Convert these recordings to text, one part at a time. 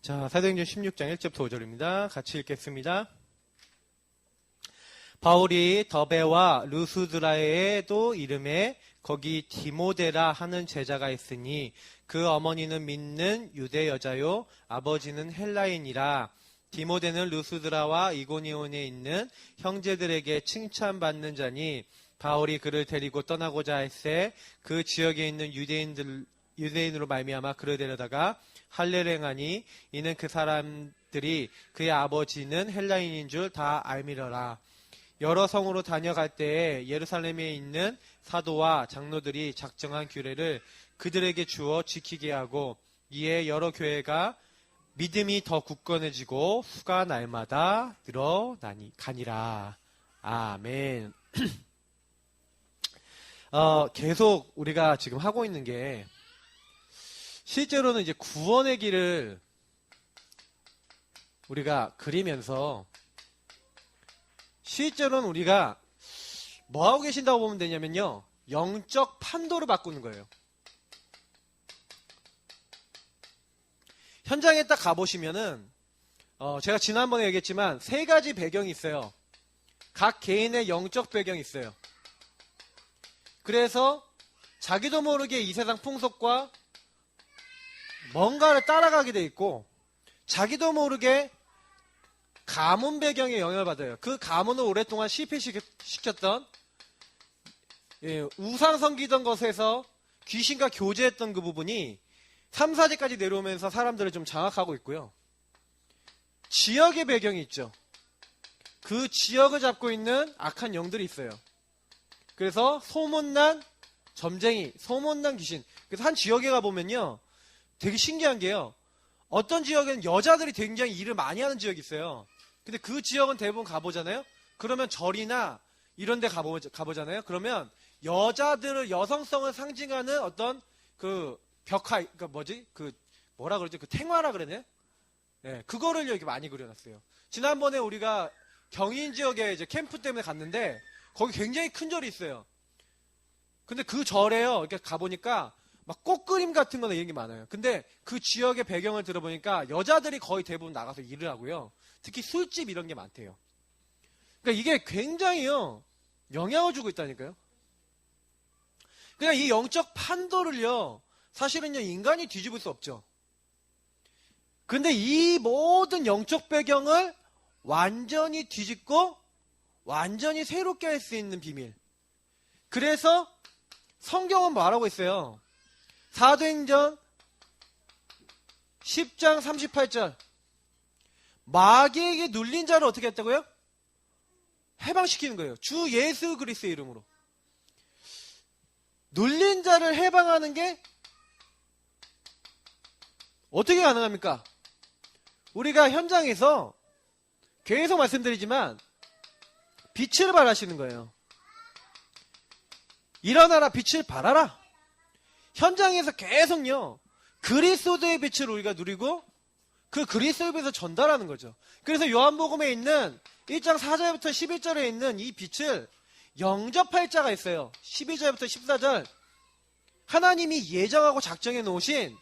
자, 사도행전 16장 1절부터 5절입니다. 같이 읽겠습니다. 바울이 더베와 루스드라에도 이름에 거기 디모데라 하는 제자가 있으니 그 어머니는 믿는 유대 여자요 아버지는 헬라인이라. 디모데는 루스드라와 이고니온에 있는 형제들에게 칭찬받는 자니 바울이 그를 데리고 떠나고자 할새 그 지역에 있는 유대인으로 말미암아 그를 데려다가 할례를 행하니 이는 그 사람들이 그의 아버지는 헬라인인 줄 다 알미러라. 여러 성으로 다녀갈 때에 예루살렘에 있는 사도와 장로들이 작정한 규례를 그들에게 주어 지키게 하고 이에 여러 교회가 믿음이 더 굳건해지고 수가 날마다 늘어가니라. 아멘. 계속 우리가 지금 하고 있는 게 실제로는 이제 구원의 길을 우리가 그리면서 실제로는 우리가 뭐 하고 계신다고 보면 되냐면요. 영적 판도를 바꾸는 거예요. 현장에 딱 가보시면은 제가 지난번에 얘기했지만 세 가지 배경이 있어요. 각 개인의 영적 배경이 있어요. 그래서 자기도 모르게 이 세상 풍속과 뭔가를 따라가게 돼 있고 자기도 모르게 가문 배경에 영향을 받아요. 그 가문을 오랫동안 실패시켰던 우상 섬기던 것에서 귀신과 교제했던 그 부분이 3, 4제까지 내려오면서 사람들을 좀 장악하고 있고요. 지역의 배경이 있죠. 그 지역을 잡고 있는 악한 영들이 있어요. 그래서 소문난 점쟁이, 소문난 귀신. 그래서 한 지역에 가보면요. 되게 신기한 게요. 어떤 지역에는 여자들이 굉장히 일을 많이 하는 지역이 있어요. 근데 그 지역은 대부분 가보잖아요. 그러면 절이나 이런 데 가보잖아요. 그러면 여자들을 여성성을 상징하는 어떤 그 벽화, 그러니까 뭐지? 그 뭐라 그러지? 그 탱화라 그러네. 네, 그거를 이렇게 많이 그려놨어요. 지난번에 우리가 경인 지역에 이제 캠프 때문에 갔는데 거기 굉장히 큰 절이 있어요. 근데 그 절에요. 이렇게 가보니까 막 꽃그림 같은 거나 이런 게 많아요. 근데 그 지역의 배경을 들어보니까 여자들이 거의 대부분 나가서 일을 하고요. 특히 술집 이런 게 많대요. 그러니까 이게 굉장히요. 영향을 주고 있다니까요. 그냥 이 영적 판도를요. 사실은요. 인간이 뒤집을 수 없죠. 근데 이 모든 영적 배경을 완전히 뒤집고 완전히 새롭게 할 수 있는 비밀. 그래서 성경은 말하고 있어요. 사도행전 10장 38절. 마귀에게 눌린 자를 어떻게 했다고요? 해방시키는 거예요. 주 예수 그리스도의 이름으로. 눌린 자를 해방하는 게 어떻게 가능합니까? 우리가 현장에서 계속 말씀드리지만 빛을 발하시는 거예요. 일어나라 빛을 발하라. 현장에서 계속요. 그리스도의 빛을 우리가 누리고 그 그리스도의 빛을 전달하는 거죠. 그래서 요한복음에 있는 1장 4절부터 11절에 있는 이 빛을 영접할 자가 있어요. 12절부터 14절. 하나님이 예정하고 작정해 놓으신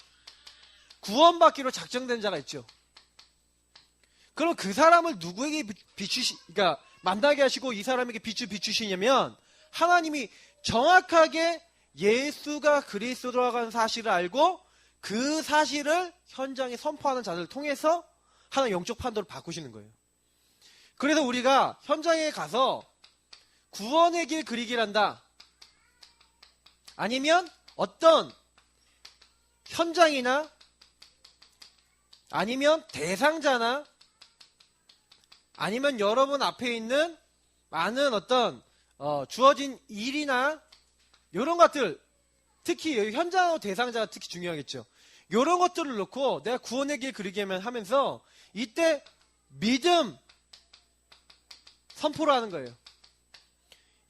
구원받기로 작정된 자가 있죠. 그럼 그 사람을 누구에게 그러니까 만나게 하시고 이 사람에게 빛을 비추시냐면 하나님이 정확하게 예수가 그리스도라고 하는 사실을 알고 그 사실을 현장에 선포하는 자들을 통해서 하나님 영적 판도를 바꾸시는 거예요. 그래서 우리가 현장에 가서 구원의 길 그리기를 한다. 아니면 어떤 현장이나 아니면 대상자나 아니면 여러분 앞에 있는 많은 어떤 주어진 일이나 이런 것들, 특히 현장하고 대상자가 특히 중요하겠죠. 이런 것들을 놓고 내가 구원의 길 그리기만 하면서 이때 믿음 선포를 하는 거예요.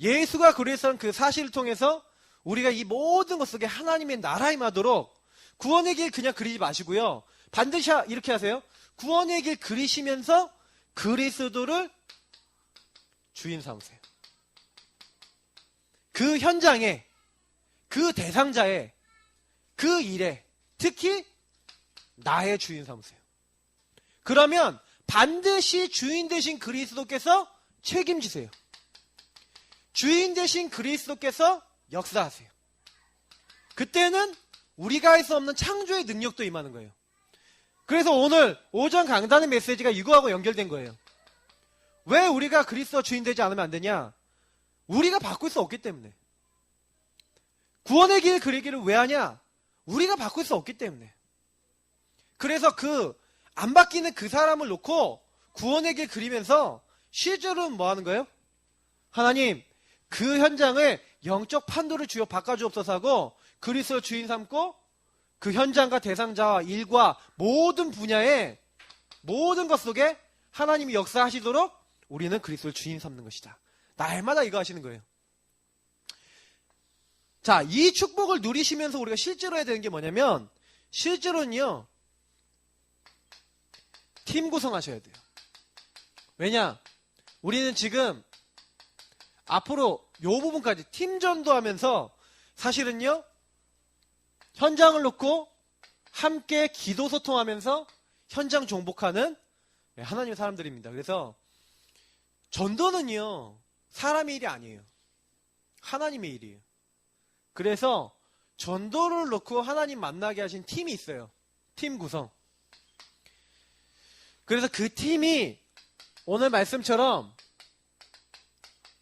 예수가 그리스도라는 그 사실을 통해서 우리가 이 모든 것 속에 하나님의 나라 임하도록 구원의 길 그냥 그리지 마시고요. 반드시 이렇게 하세요. 구원의 길 그리시면서 그리스도를 주인 삼으세요. 그 현장에, 그 대상자의, 그 일에, 특히 나의 주인 삼으세요. 그러면 반드시 주인 되신 그리스도께서 책임지세요. 주인 되신 그리스도께서 역사하세요. 그때는 우리가 할 수 없는 창조의 능력도 임하는 거예요. 그래서 오늘 오전 강단의 메시지가 이거하고 연결된 거예요. 왜 우리가 그리스도 주인 되지 않으면 안 되냐? 우리가 바꿀 수 없기 때문에. 구원의 길 그리기를 왜 하냐? 우리가 바꿀 수 없기 때문에. 그래서 그 안 바뀌는 그 사람을 놓고 구원의 길 그리면서 실제로는 뭐 하는 거예요? 하나님, 그 현장을 영적 판도를 주여 바꿔주옵소서 하고 그리스도 주인 삼고 그 현장과 대상자와 일과 모든 분야의 모든 것 속에 하나님이 역사하시도록 우리는 그리스도를 주인 삼는 것이다. 날마다 이거 하시는 거예요. 자, 이 축복을 누리시면서 우리가 실제로 해야 되는 게 뭐냐면 실제로는요. 팀 구성하셔야 돼요. 왜냐? 우리는 지금 앞으로 요 부분까지 팀 전도하면서 사실은요. 현장을 놓고 함께 기도 소통하면서 현장 종복하는 하나님의 사람들입니다. 그래서 전도는요. 사람의 일이 아니에요. 하나님의 일이에요. 그래서 전도를 놓고 하나님 만나게 하신 팀이 있어요. 팀 구성. 그래서 그 팀이 오늘 말씀처럼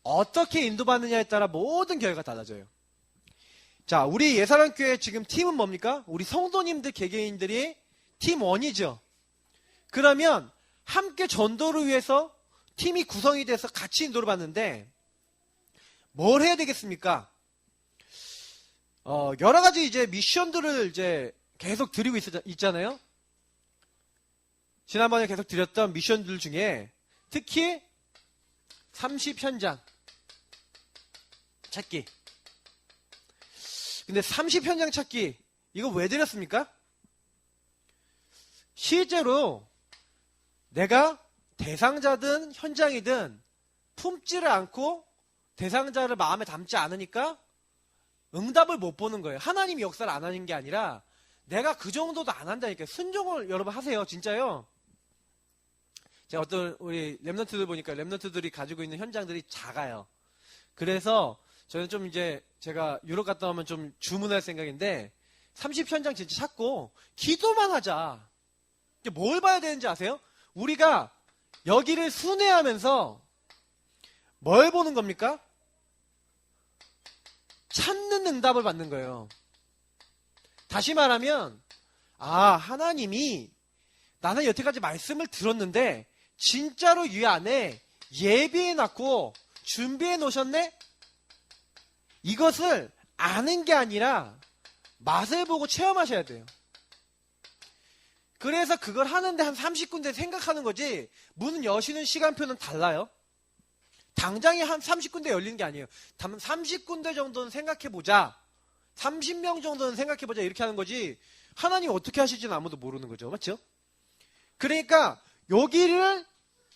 어떻게 인도받느냐에 따라 모든 결과가 달라져요. 자, 우리 예사랑교회 지금 팀은 뭡니까? 우리 성도님들 개개인들이 팀 1이죠. 그러면 함께 전도를 위해서 팀이 구성이 돼서 같이 인도를 받는데 뭘 해야 되겠습니까? 여러 가지 이제 미션들을 이제 계속 드리고 있잖아요. 지난번에 계속 드렸던 미션들 중에 특히 30현장 찾기. 근데 30현장 찾기 이거 왜 드렸습니까? 실제로 내가 대상자든 현장이든 품지를 않고 대상자를 마음에 담지 않으니까 응답을 못 보는 거예요. 하나님이 역사를 안 하는 게 아니라 내가 그 정도도 안 한다니까요. 순종을 여러분 하세요. 진짜요. 제가 어떤 우리 랩런트들 보니까 랩런트들이 가지고 있는 현장들이 작아요. 그래서 저는 좀 이제 제가 유럽 갔다 오면 좀 주문할 생각인데 30현장 진짜 찾고 기도만 하자. 뭘 봐야 되는지 아세요? 우리가 여기를 순회하면서 뭘 보는 겁니까? 찾는 응답을 받는 거예요. 다시 말하면 하나님이 나는 여태까지 말씀을 들었는데 진짜로 이 안에 예비해놨고 준비해 놓으셨네? 이것을 아는 게 아니라 맛을 보고 체험하셔야 돼요. 그래서 그걸 하는데 한 30군데 생각하는 거지 문 여시는 시간표는 달라요. 당장에 한 30군데 열리는 게 아니에요. 다만 30군데 정도는 생각해보자. 30명 정도는 생각해보자 이렇게 하는 거지 하나님 어떻게 하실지는 아무도 모르는 거죠. 맞죠? 그러니까 여기를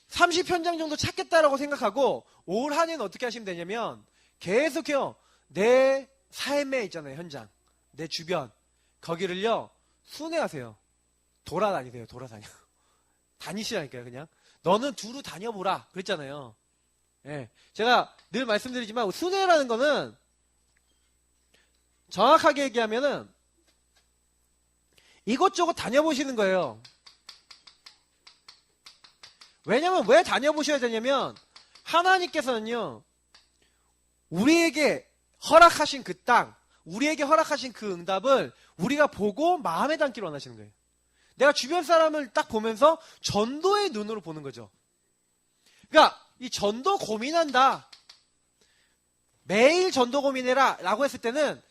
30현장 정도 찾겠다라고 생각하고 올 한 해는 어떻게 하시면 되냐면 계속해요. 내 삶에 있잖아요. 현장. 내 주변. 거기를요. 순회하세요. 돌아다니세요. 다니시라니까요. 그냥. 너는 두루 다녀보라. 그랬잖아요. 예. 제가 늘 말씀드리지만 순회라는 거는 정확하게 얘기하면은 이것저것 다녀보시는 거예요. 왜냐면 왜 다녀보셔야 되냐면 하나님께서는요. 우리에게 허락하신 그 땅, 우리에게 허락하신 그 응답을 우리가 보고 마음에 담기를 원하시는 거예요. 내가 주변 사람을 딱 보면서 전도의 눈으로 보는 거죠. 그러니까 이 전도 고민한다. 매일 전도 고민해라 라고 했을 때는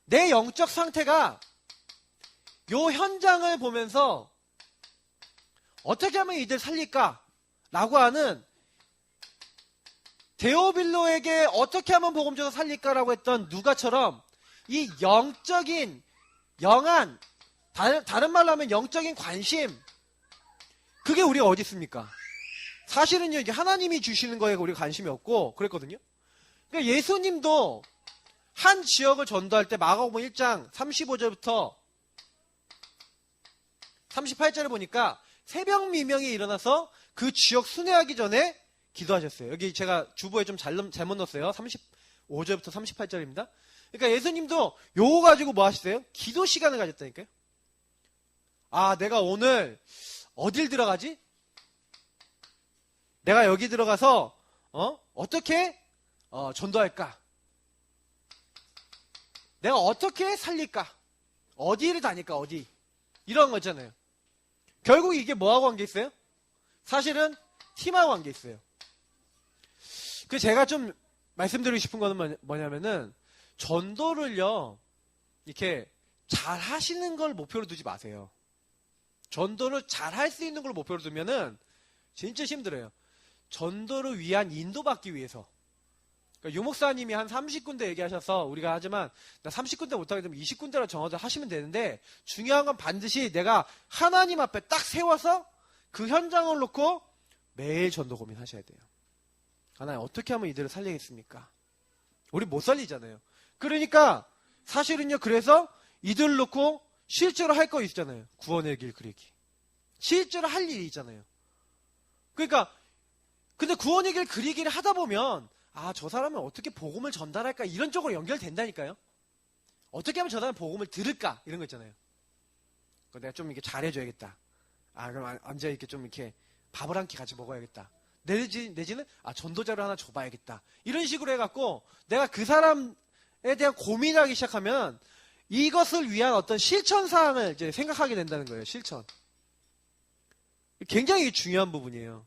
내 영적 상태가 요 현장을 보면서 어떻게 하면 이들 살릴까 라고 하는 데오빌로에게 어떻게 하면 복음 줘서 살릴까라고 했던 누가처럼 이 영적인 영안 다른 말로 하면 영적인 관심 그게 우리가 어디 있습니까? 사실은요 이게 하나님이 주시는 거에 우리가 관심이 없고 그랬거든요. 그러니까 예수님도 한 지역을 전도할 때 마가복음 1장 35절부터 38절을 보니까 새벽 미명에 일어나서 그 지역 순회하기 전에 기도하셨어요. 여기 제가 주보에 좀 잘못 넣었어요. 35절부터 38절입니다. 그러니까 예수님도 요거 가지고 뭐 하셨어요? 기도 시간을 가졌다니까요. 아, 내가 오늘 어딜 들어가지? 내가 여기 들어가서 어떻게 전도할까? 내가 어떻게 살릴까? 어디를 다닐까? 어디? 이런 거 있잖아요. 결국 이게 뭐하고 관계 있어요? 사실은 팀하고 관계 있어요. 그 제가 좀 말씀드리고 싶은 거는 뭐냐면은 전도를요 이렇게 잘 하시는 걸 목표로 두지 마세요. 전도를 잘 할 수 있는 걸 목표로 두면은 진짜 힘들어요. 전도를 위한 인도받기 위해서. 그러니까 유 목사님이 한 30군데 얘기하셔서 우리가 하지만 나 30군데 못하게 되면 20군데로 정하자 하시면 되는데 중요한 건 반드시 내가 하나님 앞에 딱 세워서 그 현장을 놓고 매일 전도 고민하셔야 돼요. 하나님 어떻게 하면 이들을 살리겠습니까? 우리 못 살리잖아요. 그러니까 사실은요 그래서 이들을 놓고 실제로 할 거 있잖아요. 구원의 길 그리기. 실제로 할 일이 있잖아요. 그러니까 근데 구원의 길 그리기를 하다 보면 아, 저 사람은 어떻게 복음을 전달할까? 이런 쪽으로 연결된다니까요. 어떻게 하면 저 사람 복음을 들을까? 이런 거 있잖아요. 내가 좀 이렇게 잘해줘야겠다. 아, 그럼 언제 이렇게 좀 이렇게 밥을 한 끼 같이 먹어야겠다. 내지는 전도자를 하나 줘봐야겠다. 이런 식으로 해갖고 내가 그 사람에 대한 고민하기 시작하면 이것을 위한 어떤 실천 사항을 이제 생각하게 된다는 거예요. 실천. 굉장히 중요한 부분이에요.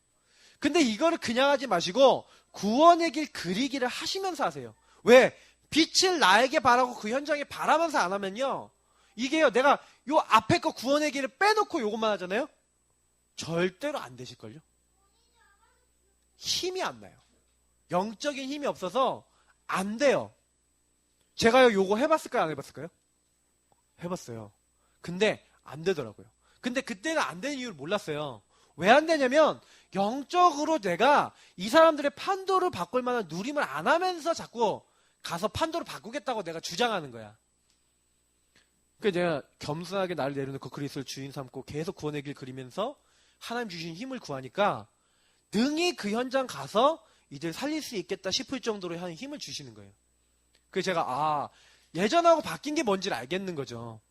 근데 이거를 그냥 하지 마시고 구원의 길 그리기를 하시면서 하세요. 왜? 빛을 나에게 바라고 그 현장에 바라면서 안 하면요. 이게요. 내가 요 앞에 거 구원의 길을 빼놓고 요것만 하잖아요. 절대로 안 되실걸요. 힘이 안 나요. 영적인 힘이 없어서 안 돼요. 제가요 요거 해봤을까요? 안 해봤을까요? 해봤어요. 근데 안 되더라고요. 근데 그때는 안 되는 이유를 몰랐어요. 왜 안 되냐면 영적으로 내가 이 사람들의 판도를 바꿀 만한 누림을 안 하면서 자꾸 가서 판도를 바꾸겠다고 내가 주장하는 거야. 그래서 내가 겸손하게 나를 내려놓고 그리스도를 주인 삼고 계속 구원의 길 그리면서 하나님 주신 힘을 구하니까 능히 그 현장 가서 이들 살릴 수 있겠다 싶을 정도로 하는 힘을 주시는 거예요. 그래서 제가 예전하고 바뀐 게 뭔지를 알겠는 거죠.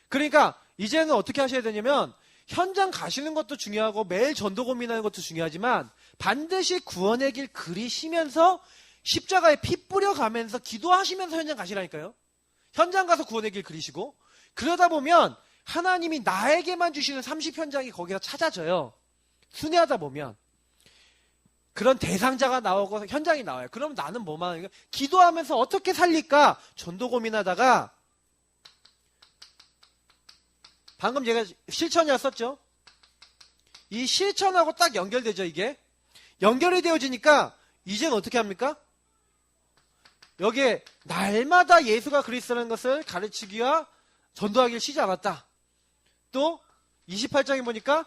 그러니까 이제는 어떻게 하셔야 되냐면 현장 가시는 것도 중요하고 매일 전도 고민하는 것도 중요하지만 반드시 구원의 길 그리시면서 십자가에 피 뿌려가면서 기도하시면서 현장 가시라니까요. 현장 가서 구원의 길 그리시고 그러다 보면 하나님이 나에게만 주시는 30현장이 거기서 찾아져요. 순회하다 보면 그런 대상자가 나오고 현장이 나와요. 그럼 나는 뭐만 하니까 기도하면서 어떻게 살릴까 전도 고민하다가 방금 제가 실천이라 썼죠. 이 실천하고 딱 연결되죠. 이게 연결이 되어지니까 이제는 어떻게 합니까? 여기에 날마다 예수가 그리스도라는 것을 가르치기와 전도하기를 쉬지 않았다. 또 28장에 보니까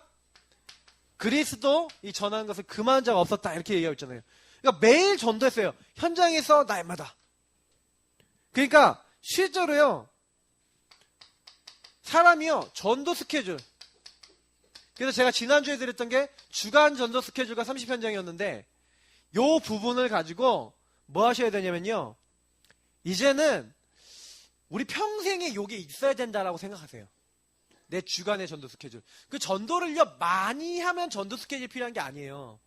그리스도 이 전하는 것을 금하는 자가 없었다. 이렇게 얘기하고 있잖아요. 그러니까 매일 전도했어요. 현장에서 날마다. 그러니까 실제로요. 사람이요. 전도 스케줄. 그래서 제가 지난주에 드렸던 게 주간 전도 스케줄과 30현장이었는데 요 부분을 가지고 뭐 하셔야 되냐면요. 이제는 우리 평생에 요게 있어야 된다라고 생각하세요. 내 주간의 전도 스케줄. 그 전도를요, 많이 하면 전도 스케줄이 필요한 게 아니에요.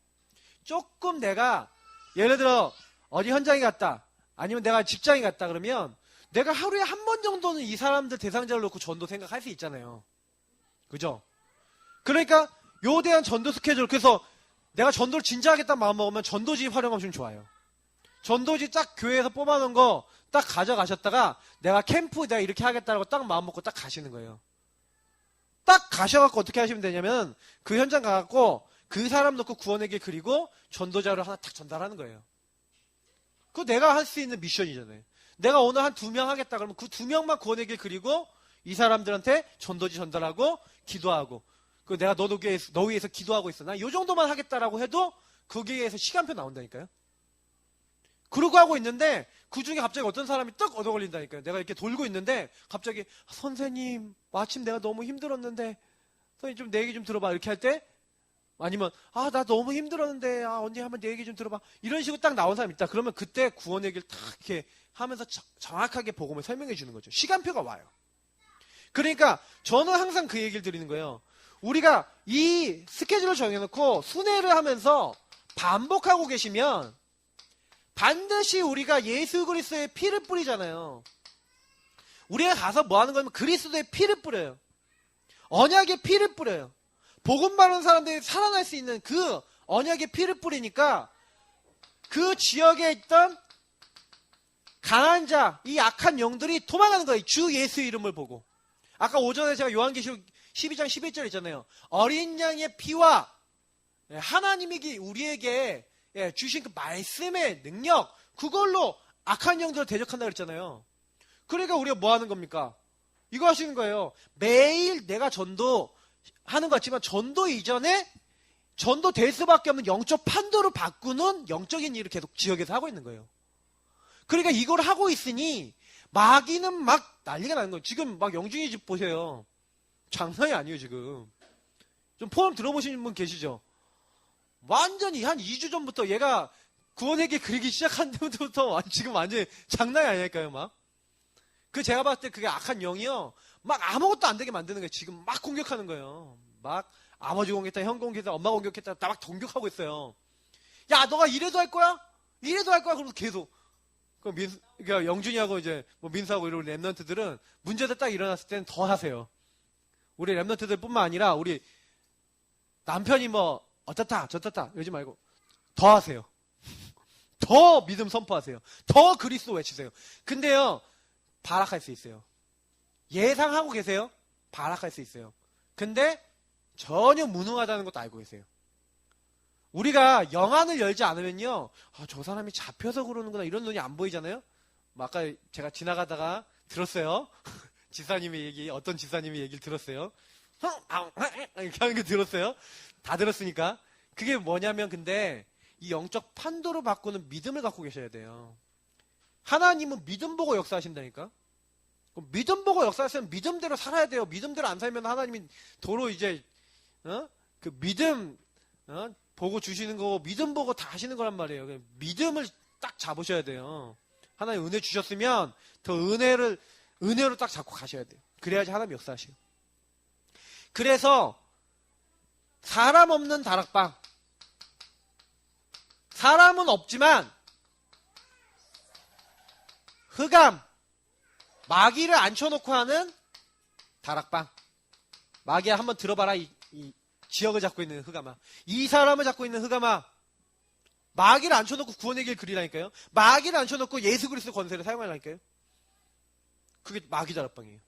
조금 내가, 예를 들어, 어디 현장에 갔다. 아니면 내가 직장에 갔다 그러면, 내가 하루에 한 번 정도는 이 사람들 대상자를 놓고 전도 생각할 수 있잖아요. 그죠? 그러니까, 요 대한 전도 스케줄. 그래서 내가 전도를 진짜 하겠다는 마음 먹으면 전도지 활용하면 좀 좋아요. 전도지 딱 교회에서 뽑아놓은 거 딱 가져가셨다가, 내가 캠프 내가 이렇게 하겠다고 딱 마음 먹고 딱 가시는 거예요. 딱 가셔갖고 어떻게 하시면 되냐면 그 현장 가갖고 그 사람 놓고 구원의 길 그리고 전도자를 하나 딱 전달하는 거예요. 그거 내가 할 수 있는 미션이잖아요. 내가 오늘 한 2명 하겠다 그러면 그 2명만 구원의 길 그리고 이 사람들한테 전도지 전달하고 기도하고 그 내가 너 위해서 기도하고 있어. 나 요 정도만 하겠다라고 해도 거기에서 시간표 나온다니까요. 그러고 하고 있는데 그 중에 갑자기 어떤 사람이 딱 얻어 걸린다니까요. 내가 이렇게 돌고 있는데 갑자기 선생님 마침 내가 너무 힘들었는데 선생님 좀 내 얘기 좀 들어봐. 이렇게 할 때, 아니면, 아, 나 너무 힘들었는데, 아, 언니 한번 내 얘기 좀 들어봐. 이런 식으로 딱 나온 사람 있다. 그러면 그때 구원 얘기를 딱 이렇게 하면서 정확하게 복음을 설명해 주는 거죠. 시간표가 와요. 그러니까 저는 항상 그 얘기를 드리는 거예요. 우리가 이 스케줄을 정해놓고 순회를 하면서 반복하고 계시면 반드시 우리가 예수 그리스도의 피를 뿌리잖아요. 우리가 가서 뭐 하는 거냐면 그리스도의 피를 뿌려요. 언약의 피를 뿌려요. 복음 바르는 사람들이 살아날 수 있는 그 언약의 피를 뿌리니까 그 지역에 있던 강한 자, 이 악한 영들이 도망가는 거예요. 주 예수 이름을 보고. 아까 오전에 제가 요한계시록 12장 11절 있잖아요. 어린 양의 피와 하나님이 우리에게 주신 그 말씀의 능력, 그걸로 악한 영들을 대적한다 그랬잖아요. 그러니까 우리가 뭐 하는 겁니까? 이거 하시는 거예요. 매일 내가 전도 하는 것 같지만 전도 이전에 전도 될 수밖에 없는 영적 판도를 바꾸는 영적인 일을 계속 지역에서 하고 있는 거예요. 그러니까 이걸 하고 있으니 마귀는 막 난리가 나는 거예요. 지금 막 영중이 집 보세요. 장난이 아니에요 지금. 좀 포럼 들어보시는 분 계시죠? 완전히 한 2주 전부터 얘가 구원에게 그리기 시작한 때부터 지금 완전히 장난이 아니니까요 막. 그 제가 봤을 때 그게 악한 영이요. 막 아무것도 안 되게 만드는 거예요. 지금 막 공격하는 거예요. 막 아버지 공격했다, 형 공격했다, 엄마 공격했다, 다 막 공격하고 있어요. 야, 너가 이래도 할 거야? 이래도 할 거야? 그러면서 계속. 그러니까 영준이하고 이제 뭐 민수하고 이런 랩런트들은 문제가 딱 일어났을 때는 더 하세요. 우리 랩런트들 뿐만 아니라 우리 남편이 뭐 어떻다 저떻다 이러지 말고 더 하세요. 더 믿음 선포하세요. 더 그리스도 외치세요. 근데요, 발악할 수 있어요. 예상하고 계세요? 발악할 수 있어요. 근데 전혀 무능하다는 것도 알고 계세요. 우리가 영안을 열지 않으면요, 아, 저 사람이 잡혀서 그러는구나 이런 눈이 안 보이잖아요. 뭐 아까 제가 지나가다가 들었어요. 지사님의 얘기, 어떤 지사님의 얘기를 들었어요. 이렇게 하는 거 들었어요. 다 들었으니까. 그게 뭐냐면 근데 이 영적 판도를 바꾸는 믿음을 갖고 계셔야 돼요. 하나님은 믿음 보고 역사하신다니까. 믿음 보고 역사하시면 믿음대로 살아야 돼요. 믿음대로 안 살면 하나님이 도로 이제 그 믿음 보고 주시는 거고 믿음 보고 다 하시는 거란 말이에요. 믿음을 딱 잡으셔야 돼요. 하나님 은혜 주셨으면 더 은혜로 딱 잡고 가셔야 돼요. 그래야지 하나님 역사하시고. 그래서 사람 없는 다락방, 사람은 없지만 흑암, 마귀를 앉혀놓고 하는 다락방. 마귀야 한번 들어봐라. 이 지역을 잡고 있는 흑암아. 이 사람을 잡고 있는 흑암아. 마귀를 앉혀놓고 구원의 길 그리라니까요. 마귀를 앉혀놓고 예수 그리스도 권세를 사용하라니까요. 그게 마귀 다락방이에요.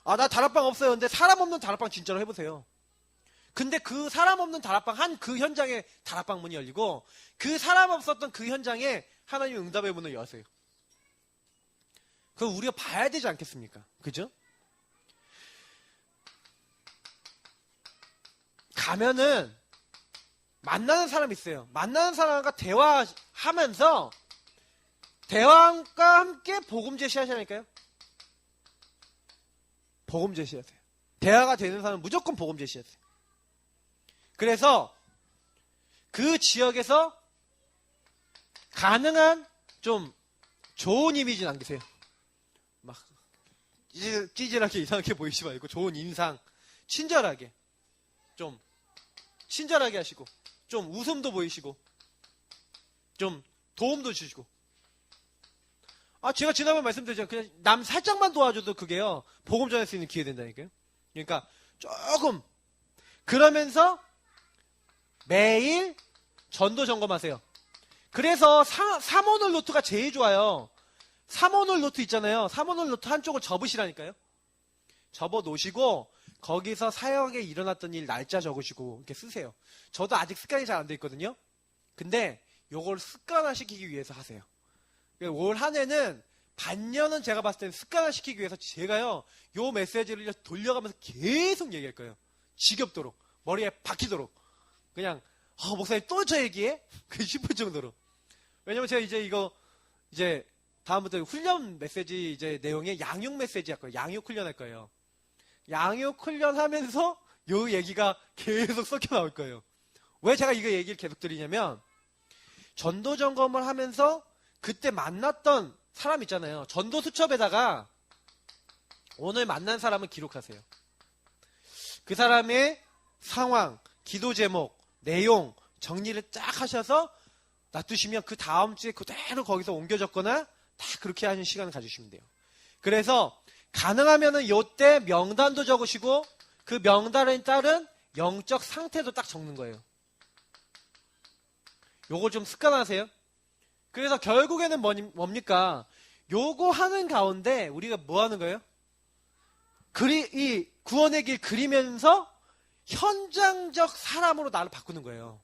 아, 나 다락방 없어요. 근데 사람 없는 다락방 진짜로 해보세요. 근데 그 사람 없는 다락방 한 그 현장에 다락방 문이 열리고 그 사람 없었던 그 현장에 하나님의 응답의 문을 여세요. 그거 우리가 봐야 되지 않겠습니까? 그죠? 가면은 만나는 사람이 있어요. 만나는 사람과 대화하면서 대화과 함께 복음 제시하시라니까요. 복음 제시하세요. 대화가 되는 사람은 무조건 복음 제시하세요. 그래서 그 지역에서 가능한 좀 좋은 이미지 남기세요. 막 찌질하게 이상하게 보이지 말고 좋은 인상, 친절하게 좀 친절하게 하시고 좀 웃음도 보이시고 좀 도움도 주시고. 아, 제가 지난번에 말씀드렸잖아요. 그냥 남 살짝만 도와줘도 그게요 복음 전할 수 있는 기회 된다니까요. 그러니까 조금 그러면서 매일 전도 점검하세요. 그래서 3오늘 노트가 제일 좋아요. 3오늘 노트 있잖아요. 3오늘 노트 한쪽을 접으시라니까요. 접어 놓으시고 거기서 사역에 일어났던 일 날짜 적으시고 이렇게 쓰세요. 저도 아직 습관이 잘 안 돼 있거든요. 근데 요걸 습관화시키기 위해서 하세요. 올 한 해는 반년은 제가 봤을 때는 습관화시키기 위해서 제가요 요 메시지를 돌려가면서 계속 얘기할 거예요. 지겹도록 머리에 박히도록 그냥 목사님 또 저 얘기해? 싶을 정도로. 왜냐면 제가 이제 다음부터 훈련 메시지 이제 내용에 양육 메시지 할 거예요. 양육 훈련 할 거예요. 양육 훈련 하면서 요 얘기가 계속 섞여 나올 거예요. 왜 제가 이거 얘기를 계속 드리냐면, 전도 점검을 하면서 그때 만났던 사람 있잖아요. 전도 수첩에다가 오늘 만난 사람을 기록하세요. 그 사람의 상황, 기도 제목, 내용 정리를 쫙 하셔서 놔두시면 그 다음 주에 그대로 거기서 옮겨 적거나 다 그렇게 하는 시간을 가지시면 돼요. 그래서 가능하면은 요때 명단도 적으시고 그 명단에 따른 영적 상태도 딱 적는 거예요. 요걸 좀 습관하세요. 그래서 결국에는 뭡니까? 요거 하는 가운데 우리가 뭐 하는 거예요? 이 구원의 길 그리면서 현장적 사람으로 나를 바꾸는 거예요.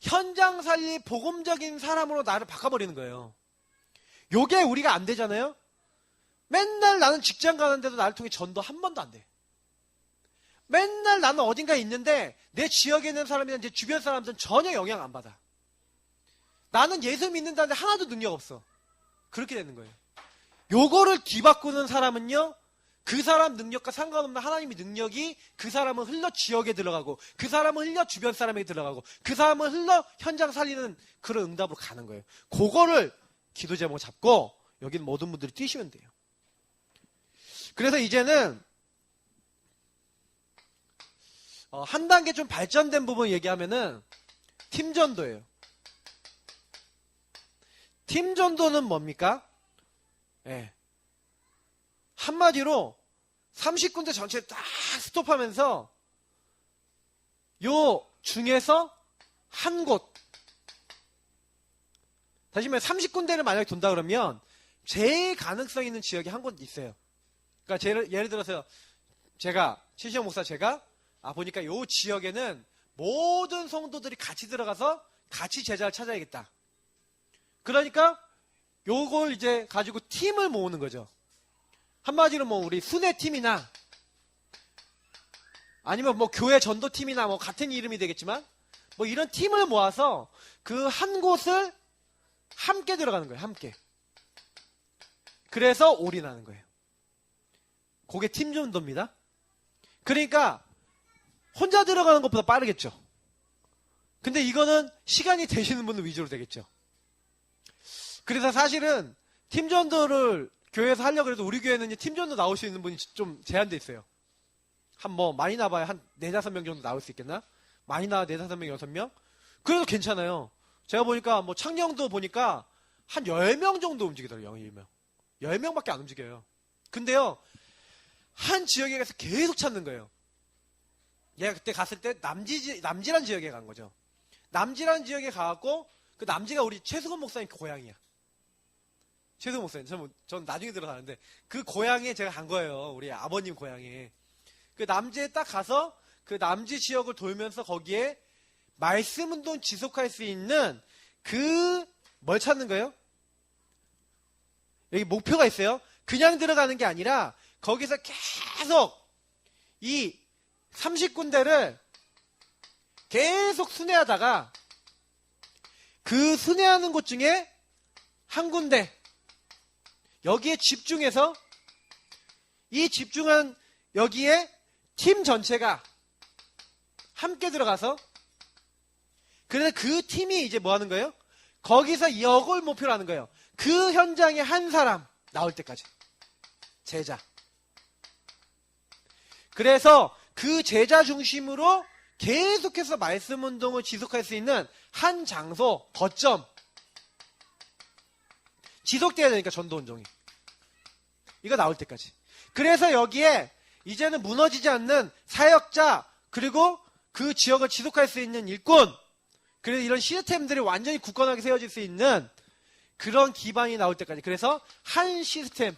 현장 살리 복음적인 사람으로 나를 바꿔버리는 거예요. 요게 우리가 안 되잖아요? 맨날 나는 직장 가는데도 나를 통해 전도 한 번도 안 돼. 맨날 나는 어딘가에 있는데 내 지역에 있는 사람이나 내 주변 사람들은 전혀 영향 안 받아. 나는 예수 믿는다는데 하나도 능력 없어. 그렇게 되는 거예요. 요거를 뒤바꾸는 사람은요, 그 사람 능력과 상관없는 하나님의 능력이 그 사람은 흘러 지역에 들어가고, 그 사람은 흘러 주변 사람에게 들어가고, 그 사람은 흘러 현장 살리는 그런 응답으로 가는 거예요. 그거를 기도 제목을 잡고 여기는 모든 분들이 뛰시면 돼요. 그래서 이제는 한 단계 좀 발전된 부분 얘기하면은 팀전도예요. 팀전도는 뭡니까? 예. 한마디로 30군데 전체를 딱 스톱하면서 요 중에서 한 곳, 다시 말해 30군데를 만약에 돈다 그러면 제일 가능성 있는 지역이 한 곳 있어요. 그러니까 예를 들어서 제가 최시영 목사 보니까 요 지역에는 모든 성도들이 같이 들어가서 같이 제자를 찾아야겠다. 그러니까 요걸 이제 가지고 팀을 모으는 거죠. 한마디로 뭐 우리 순회팀이나 아니면 뭐 교회 전도팀이나 뭐 같은 이름이 되겠지만 뭐 이런 팀을 모아서 그 한 곳을 함께 들어가는 거예요. 함께. 그래서 올인하는 거예요. 그게 팀전도입니다. 그러니까 혼자 들어가는 것보다 빠르겠죠. 근데 이거는 시간이 되시는 분들 위주로 되겠죠. 그래서 사실은 팀전도를 교회에서 하려고 해도 우리 교회는 팀전도 나올 수 있는 분이 좀 제한돼 있어요. 많이 나봐야 한 4, 5명 정도 나올 수 있겠나? 많이 나와 4, 5명, 6명? 그래도 괜찮아요. 제가 보니까 창녕도 보니까 한 10명 정도 움직이더라고요. 10명. 10명밖에 안 움직여요. 근데요, 한 지역에 가서 계속 찾는 거예요. 얘가 그때 갔을 때 남지란 지역에 간 거죠. 남지란 지역에 가갖고 그 남지가 우리 최수건 목사님 고향이야. 최수건 목사님. 전 나중에 들어가는데 그 고향에 제가 간 거예요. 우리 아버님 고향에. 그 남지에 딱 가서 그 남지 지역을 돌면서 거기에 말씀 운동 지속할 수 있는 뭘 찾는 거예요? 여기 목표가 있어요. 그냥 들어가는 게 아니라 거기서 계속 이 30군데를 계속 순회하다가 그 순회하는 곳 중에 한 군데 여기에 집중해서 이 집중한 여기에 팀 전체가 함께 들어가서 그래서 그 팀이 이제 뭐 하는 거예요? 거기서 이걸 목표로 하는 거예요. 그 현장에 한 사람 나올 때까지. 제자. 그래서 그 제자 중심으로 계속해서 말씀 운동을 지속할 수 있는 한 장소, 거점. 지속돼야 되니까 전도 운동이. 이거 나올 때까지. 그래서 여기에 이제는 무너지지 않는 사역자, 그리고 그 지역을 지속할 수 있는 일꾼, 그래서 이런 시스템들이 완전히 굳건하게 세워질 수 있는 그런 기반이 나올 때까지. 그래서 한 시스템,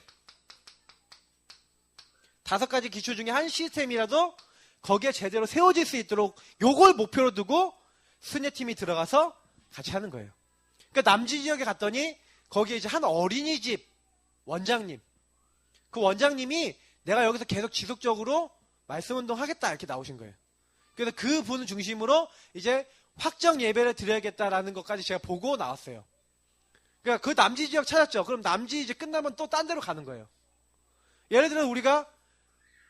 5가지 기초 중에 한 시스템이라도 거기에 제대로 세워질 수 있도록 요걸 목표로 두고 순회팀이 들어가서 같이 하는 거예요. 그러니까 남지 지역에 갔더니 거기에 이제 한 어린이집 원장님, 그 원장님이 내가 여기서 계속 지속적으로 말씀 운동 하겠다 이렇게 나오신 거예요. 그래서 그 분을 중심으로 이제 확정 예배를 드려야겠다라는 것까지 제가 보고 나왔어요. 그러니까 그 남지 지역 찾았죠. 그럼 남지 이제 끝나면 또 딴 데로 가는 거예요. 예를 들어 우리가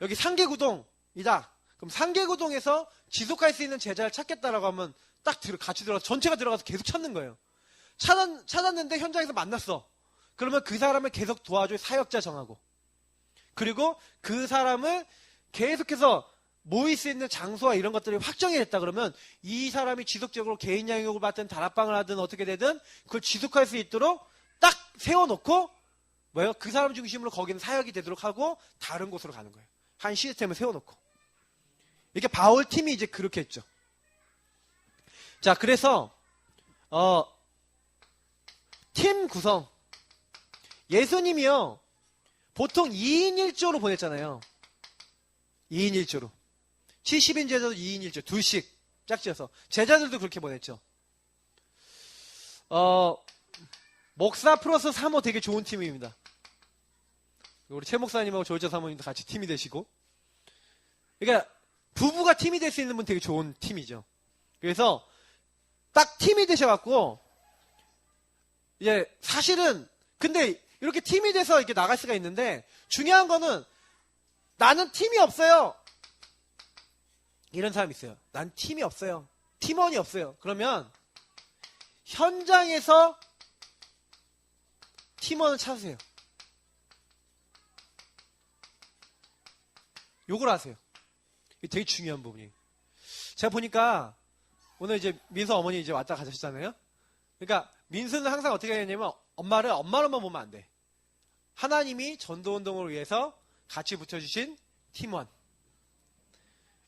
여기 상계구동이다. 그럼 상계고동에서 지속할 수 있는 제자를 찾겠다라고 하면 딱 같이 들어가서 전체가 들어가서 계속 찾는 거예요. 찾았는데 현장에서 만났어. 그러면 그 사람을 계속 도와줄 사역자 정하고, 그리고 그 사람을 계속해서 모일 수 있는 장소와 이런 것들이 확정이 됐다 그러면 이 사람이 지속적으로 개인 양육을 받든 다락방을 하든 어떻게 되든 그걸 지속할 수 있도록 딱 세워놓고 뭐예요? 그 사람 중심으로 거기는 사역이 되도록 하고 다른 곳으로 가는 거예요. 한 시스템을 세워놓고. 이게 바울 팀이 이제 그렇게 했죠. 자, 그래서 팀 구성. 예수님이요, 보통 2인 1조로 보냈잖아요. 2인 1조로. 70인 제자도 2인 1조, 둘씩 짝지어서. 제자들도 그렇게 보냈죠. 목사 플러스 사모 되게 좋은 팀입니다. 우리 최 목사님하고 조일자 사모님도 같이 팀이 되시고. 그러니까 부부가 팀이 될 수 있는 분 되게 좋은 팀이죠. 그래서 딱 팀이 되셔갖고 이제 사실은 근데 이렇게 팀이 돼서 이렇게 나갈 수가 있는데 중요한 거는 나는 팀이 없어요. 이런 사람이 있어요. 난 팀이 없어요. 팀원이 없어요. 그러면 현장에서 팀원을 찾으세요. 요걸 하세요. 이게 되게 중요한 부분이에요. 제가 보니까 오늘 이제 민수 어머니 이제 왔다 가셨잖아요. 그러니까 민수는 항상 어떻게 하냐면 엄마로만 보면 안 돼. 하나님이 전도운동을 위해서 같이 붙여주신 팀원.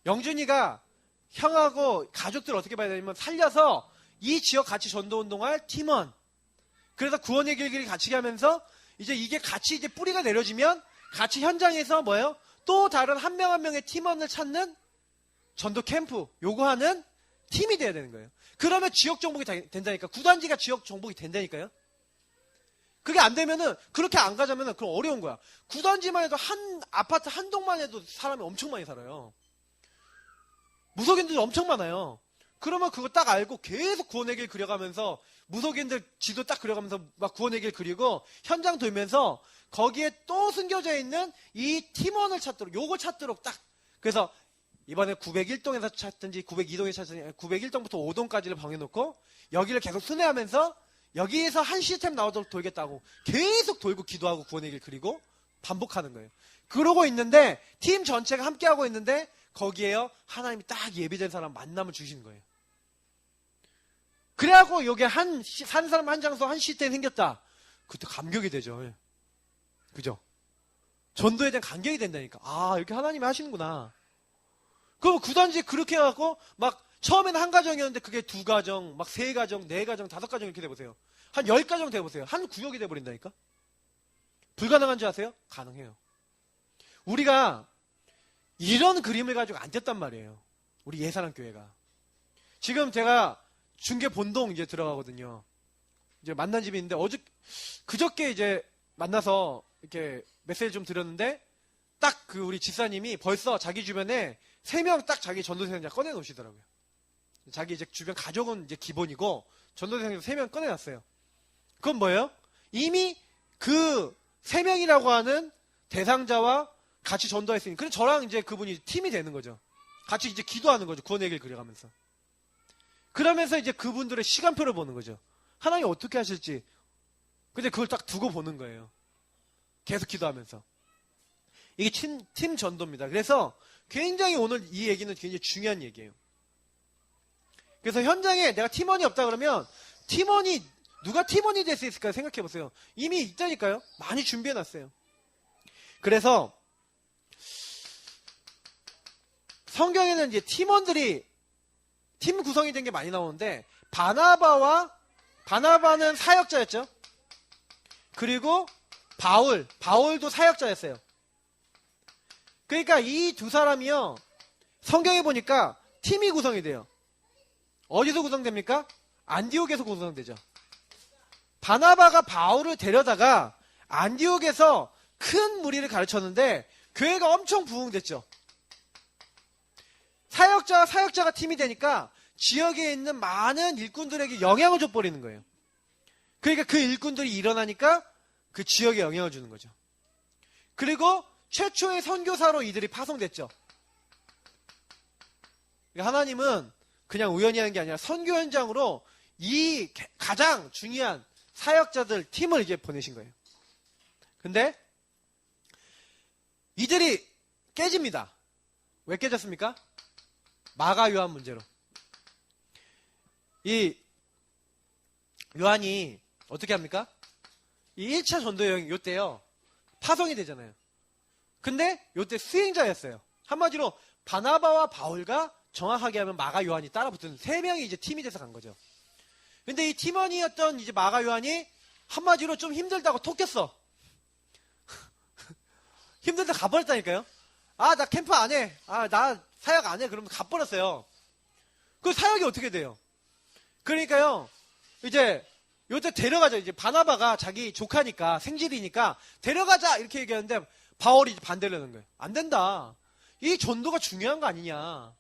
영준이가 형하고 가족들 어떻게 봐야 되냐면 살려서 이 지역 같이 전도운동할 팀원. 그래서 구원의 길을 같이 가면서 이제 이게 같이 이제 뿌리가 내려지면 같이 현장에서 뭐예요? 또 다른 한 명 한 명의 팀원을 찾는 전도 캠프 요구하는 팀이 돼야 되는 거예요. 그러면 지역 정복이 된다니까. 구단지가 지역 정복이 된다니까요. 그게 안 되면은 그렇게 안 가자면은 그럼 어려운 거야. 구단지만 해도 한 아파트 한 동만 해도 사람이 엄청 많이 살아요. 무속인들이 엄청 많아요. 그러면 그거 딱 알고 계속 구원의 길 그려가면서 무속인들 지도 딱 그려가면서 막 구원의 길 그리고 현장 돌면서 거기에 또 숨겨져 있는 이 팀원을 찾도록 요걸 찾도록 딱 그래서 이번에 901동에서 찾든지 902동에서 찾든지 901동부터 5동까지를 정해놓고 여기를 계속 순회하면서 여기에서 한 시스템 나오도록 돌겠다고 계속 돌고 기도하고 구원의 길 그리고 반복하는 거예요. 그러고 있는데 팀 전체가 함께하고 있는데 거기에요 하나님이 딱 예비된 사람 만남을 주시는 거예요. 그래갖고 여기 한 사람 한 장소 한 시스템이 생겼다. 그때 감격이 되죠. 그죠? 전도에 대한 감격이 된다니까. 아 이렇게 하나님이 하시는구나. 그럼 구단지 그렇게 해갖고 막 처음에는 한 가정이었는데 그게 2가정, 막 3가정, 4가정, 5가정 이렇게 돼보세요. 한 10가정 돼보세요. 한 구역이 돼버린다니까. 불가능한 줄 아세요? 가능해요. 우리가 이런 그림을 가지고 안 됐단 말이에요. 우리 예사랑 교회가. 지금 제가 중계 본동 이제 들어가거든요. 이제 만난 집이 있는데 그저께 이제 만나서 이렇게 메시지 좀 드렸는데 딱 그 우리 집사님이 벌써 자기 주변에 3명 딱 자기 전도생자 꺼내놓으시더라고요. 자기 이제 주변 가족은 이제 기본이고 전도생자 3명 꺼내놨어요. 그건 뭐예요? 이미 그 3명이라고 하는 대상자와 같이 전도했으니 그래서 저랑 이제 그분이 팀이 되는 거죠. 같이 이제 기도하는 거죠. 구원의 길 그려가면서. 그러면서 이제 그분들의 시간표를 보는 거죠. 하나님 어떻게 하실지. 근데 그걸 딱 두고 보는 거예요. 계속 기도하면서. 이게 팀 전도입니다. 그래서 굉장히 오늘 이 얘기는 굉장히 중요한 얘기예요. 그래서 현장에 내가 팀원이 없다 그러면 누가 팀원이 될 수 있을까요? 생각해 보세요. 이미 있다니까요. 많이 준비해 놨어요. 그래서 성경에는 이제 팀 구성이 된 게 많이 나오는데 바나바는 사역자였죠. 그리고 바울도 사역자였어요. 그러니까 이 두 사람이요. 성경에 보니까 팀이 구성이 돼요. 어디서 구성됩니까? 안디옥에서 구성되죠. 바나바가 바울을 데려다가 안디옥에서 큰 무리를 가르쳤는데 교회가 엄청 부흥됐죠. 사역자가 팀이 되니까 지역에 있는 많은 일꾼들에게 영향을 줘버리는 거예요. 그러니까 그 일꾼들이 일어나니까 그 지역에 영향을 주는 거죠. 그리고 최초의 선교사로 이들이 파송됐죠. 그러니까 하나님은 그냥 우연히 하는 게 아니라 선교 현장으로 이 가장 중요한 사역자들 팀을 이제 보내신 거예요. 근데 이들이 깨집니다. 왜 깨졌습니까? 마가 요한 문제로. 이 요한이 어떻게 합니까? 이 1차 전도 여행 요때요. 파송이 되잖아요. 근데 요때 수행자였어요. 한마디로 바나바와 바울과 정확하게 하면 마가 요한이 따라붙은 세 명이 이제 팀이 돼서 간 거죠. 근데 이 팀원이었던 이제 마가 요한이 한마디로 좀 힘들다고 톡 꼈어. 힘들다 가버렸다니까요. 아, 나 캠프 안 해. 아, 나 사역 안 해. 그러면 가버렸어요. 그 사역이 어떻게 돼요? 그러니까요, 이제 요때 데려가자. 이제 바나바가 자기 조카니까, 생질이니까 데려가자 이렇게 얘기하는데 바울이 반대를 하는 거예요. 안 된다. 이 전도가 중요한 거 아니냐.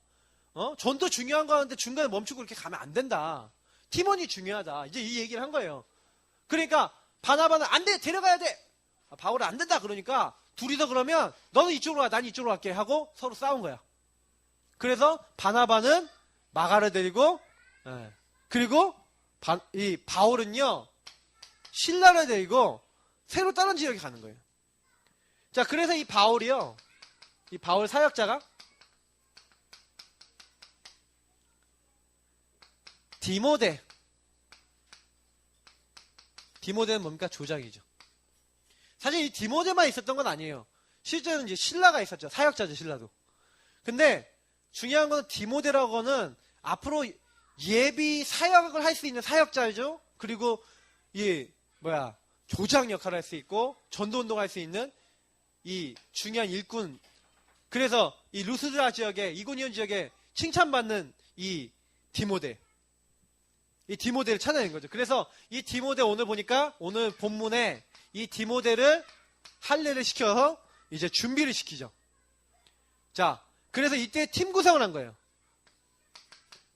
전도 중요한 거 하는데 중간에 멈추고 이렇게 가면 안 된다. 팀원이 중요하다. 이제 이 얘기를 한 거예요. 그러니까 바나바는 안 돼. 데려가야 돼. 바울은 안 된다. 그러니까 둘이서 그러면 너는 이쪽으로 와. 난 이쪽으로 갈게 하고 서로 싸운 거야. 그래서 바나바는 마가를 데리고 그리고 이 바울은요 실라를 데리고 새로 다른 지역에 가는 거예요. 자, 그래서 이 바울이요, 이 바울 사역자가 디모데는 뭡니까? 조작이죠. 사실 이 디모데만 있었던 건 아니에요. 실제로는 이제 실라가 있었죠. 사역자죠, 실라도. 근데 중요한 건 디모데라고는 앞으로 예비 사역을 할 수 있는 사역자죠. 그리고 조장 역할을 할 수 있고 전도운동 할 수 있는 이 중요한 일꾼. 그래서 이 루스드라 지역에, 이고니온 지역에 칭찬받는 이 디모데를 찾아낸 거죠. 그래서 이 디모데 오늘 보니까 오늘 본문에 이 디모데를 할례를 시켜서 이제 준비를 시키죠. 자, 그래서 이때 팀 구성을 한 거예요.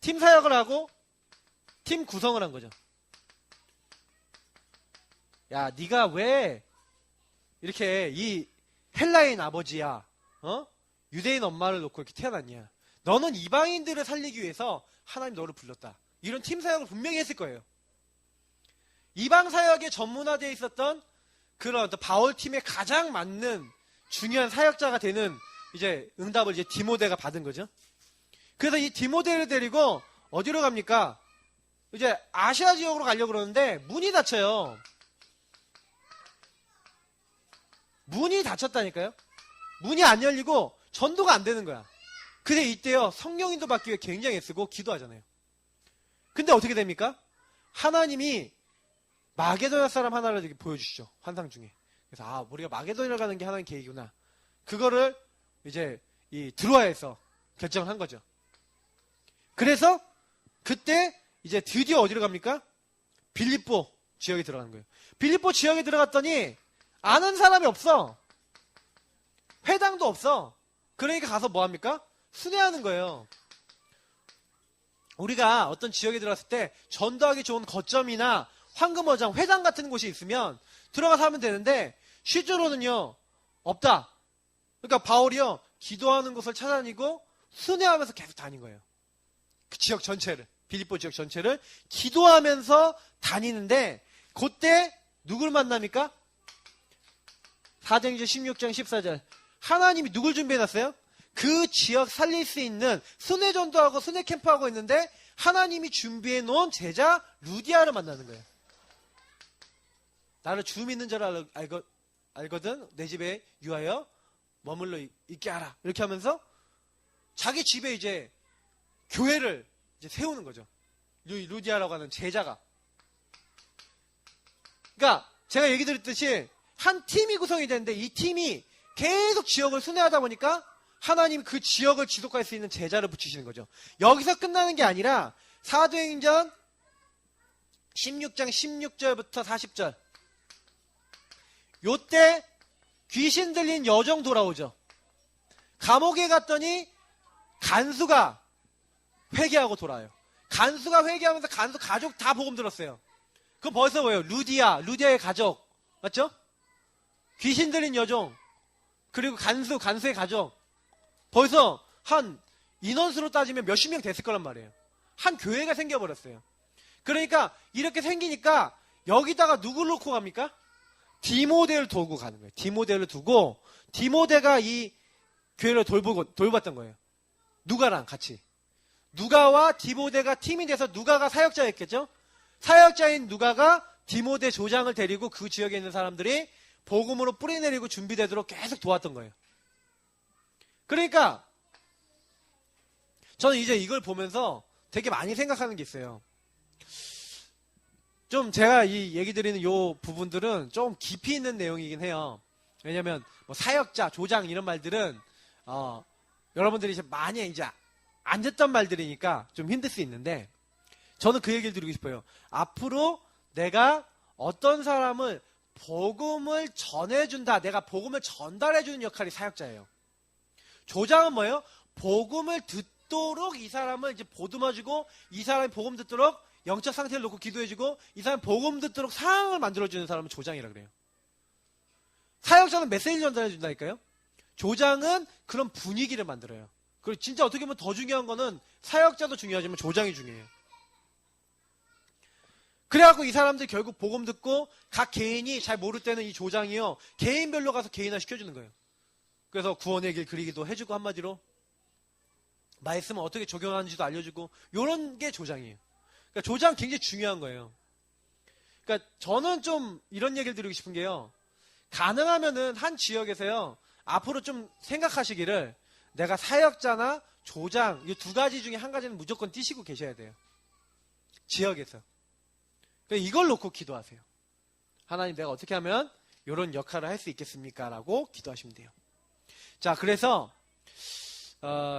팀 사역을 하고 팀 구성을 한 거죠. 야, 네가 왜 이렇게 이 헬라인 아버지야, 유대인 엄마를 놓고 이렇게 태어났냐? 너는 이방인들을 살리기 위해서 하나님 너를 불렀다. 이런 팀 사역을 분명히 했을 거예요. 이방 사역에 전문화되어 있었던 그런 어떤 바울 팀에 가장 맞는 중요한 사역자가 되는 이제 응답을 이제 디모데가 받은 거죠. 그래서 이 디모데를 데리고 어디로 갑니까? 이제 아시아 지역으로 가려고 그러는데 문이 닫혀요. 문이 닫혔다니까요. 문이 안 열리고 전도가 안 되는 거야. 근데 이때요, 성령인도 받기 위해 굉장히 애쓰고 기도하잖아요. 근데 어떻게 됩니까? 하나님이 마게도냐 사람 하나를 이렇게 보여주시죠. 환상 중에. 그래서 우리가 마게도냐를 가는 게 하나님 계획이구나. 그거를 이제 이 드로아에서 결정을 한 거죠. 그래서 그때 이제 드디어 어디로 갑니까? 빌립보 지역에 들어가는 거예요. 빌립보 지역에 들어갔더니 아는 사람이 없어. 회당도 없어. 그러니까 가서 뭐 합니까? 순회하는 거예요. 우리가 어떤 지역에 들어갔을 때 전도하기 좋은 거점이나 황금어장, 회당 같은 곳이 있으면 들어가서 하면 되는데 실제로는요, 없다. 그러니까 바울이요, 기도하는 곳을 찾아다니고 순회하면서 계속 다닌 거예요. 그 지역 전체를, 빌립보 지역 전체를 기도하면서 다니는데 그때 누굴 만납니까? 사도행전 16장 14절. 하나님이 누굴 준비해놨어요? 그 지역 살릴 수 있는 순회 전도하고 순회 캠프하고 있는데 하나님이 준비해놓은 제자 루디아를 만나는 거예요. 나를 주 믿는 자를 알거든. 내 집에 유하여 머물러 있게 하라. 이렇게 하면서 자기 집에 이제 교회를 이제 세우는 거죠. 루디아라고 하는 제자가. 그러니까 제가 얘기 드렸듯이 한 팀이 구성이 되는데 이 팀이 계속 지역을 순회하다 보니까 하나님이 그 지역을 지속할 수 있는 제자를 붙이시는 거죠. 여기서 끝나는 게 아니라 사도행전 16장 16절부터 40절. 요때 귀신 들린 여정 돌아오죠. 감옥에 갔더니 간수가 회개하고 돌아와요. 간수가 회개하면서 간수 가족 다 복음 들었어요. 그럼 벌써 뭐예요? 루디아의 가족. 맞죠? 귀신 들린 여종. 그리고 간수의 가족. 벌써 한 인원수로 따지면 몇십 명 됐을 거란 말이에요. 한 교회가 생겨버렸어요. 그러니까 이렇게 생기니까 여기다가 누구를 놓고 갑니까? 디모데를 두고 가는 거예요. 디모데를 두고 디모데가 이 교회를 돌봤던 거예요. 누가랑 같이. 누가와 디모데가 팀이 돼서 누가가 사역자였겠죠? 사역자인 누가가 디모데 조장을 데리고 그 지역에 있는 사람들이 복음으로 뿌리내리고 준비되도록 계속 도왔던 거예요. 그러니까 저는 이제 이걸 보면서 되게 많이 생각하는 게 있어요. 좀 제가 이 얘기 드리는 요 부분들은 좀 깊이 있는 내용이긴 해요. 왜냐면 뭐 사역자, 조장 이런 말들은 여러분들이 이제 많이 이제 안 듣던 말들이니까 좀 힘들 수 있는데 저는 그 얘기를 드리고 싶어요. 앞으로 내가 어떤 사람을 복음을 전해준다, 내가 복음을 전달해주는 역할이 사역자예요. 조장은 뭐예요? 복음을 듣도록 이 사람을 이제 보듬어주고 이 사람이 복음 듣도록 영적 상태를 놓고 기도해주고 이 사람이 복음 듣도록 상황을 만들어주는 사람은 조장이라 그래요. 사역자는 메시지 전달해준다니까요. 조장은 그런 분위기를 만들어요. 그리고 진짜 어떻게 보면 더 중요한 거는 사역자도 중요하지만 조장이 중요해요. 그래갖고 이 사람들 결국 복음 듣고 각 개인이 잘 모를 때는 이 조장이요 개인별로 가서 개인화 시켜주는 거예요. 그래서 구원의 길 그리기도 해주고 한마디로 말씀을 어떻게 적용하는지도 알려주고 요런 게 조장이에요. 그러니까 조장 굉장히 중요한 거예요. 그러니까 저는 좀 이런 얘기를 드리고 싶은 게요. 가능하면은 한 지역에서요 앞으로 좀 생각하시기를 내가 사역자나 조장 이 두 가지 중에 한 가지는 무조건 띄시고 계셔야 돼요. 지역에서. 그러니까 이걸 놓고 기도하세요. 하나님 내가 어떻게 하면 이런 역할을 할 수 있겠습니까? 라고 기도하시면 돼요. 자, 그래서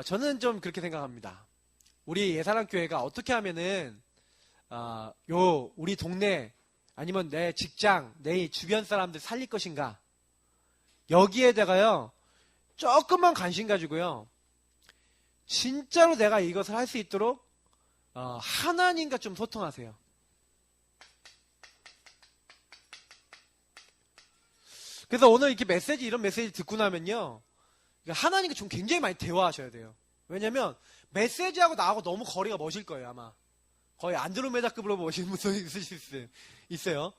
저는 좀 그렇게 생각합니다. 우리 예사랑교회가 어떻게 하면은 우리 동네 아니면 내 직장, 내 주변 사람들 살릴 것인가? 여기에다가요 조금만 관심 가지고요 진짜로 내가 이것을 할 수 있도록 하나님과 좀 소통하세요. 그래서 오늘 이렇게 이런 메시지 듣고 나면요 하나님과 좀 굉장히 많이 대화하셔야 돼요. 왜냐면 메시지하고 나하고 너무 거리가 머실 거예요. 아마 거의 안드로메다급으로 머시는 분들이 있으실 수 있어요.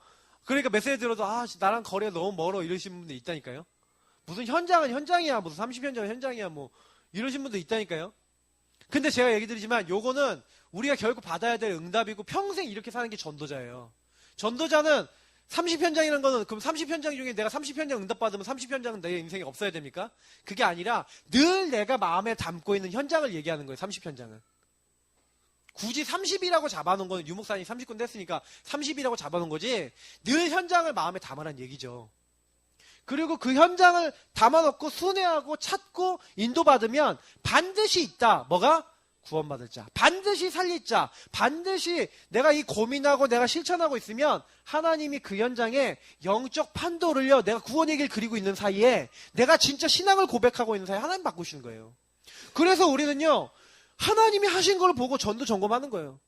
그러니까 메시지 들어도 나랑 거리가 너무 멀어 이러시는 분들 있다니까요. 무슨 현장은 현장이야, 무슨 30현장은 현장이야, 뭐 이러신 분도 있다니까요. 근데 제가 얘기 드리지만 요거는 우리가 결국 받아야 될 응답이고 평생 이렇게 사는 게 전도자예요. 전도자는 30현장이라는 거는 그럼 30현장 중에 내가 30현장 응답받으면 30현장은 내 인생에 없어야 됩니까? 그게 아니라 늘 내가 마음에 담고 있는 현장을 얘기하는 거예요. 30현장은. 굳이 30이라고 잡아놓은 거는 유목사님 30군 됐으니까 30이라고 잡아놓은 거지 늘 현장을 마음에 담아란 얘기죠. 그리고 그 현장을 담아놓고 순회하고 찾고 인도받으면 반드시 있다. 뭐가? 구원받을 자. 반드시 살릴 자. 반드시 내가 이 고민하고 내가 실천하고 있으면 하나님이 그 현장에 영적 판도를요. 내가 구원의 길 그리고 있는 사이에 내가 진짜 신앙을 고백하고 있는 사이에 하나님 바꾸시는 거예요. 그래서 우리는요. 하나님이 하신 걸 보고 전도 점검하는 거예요.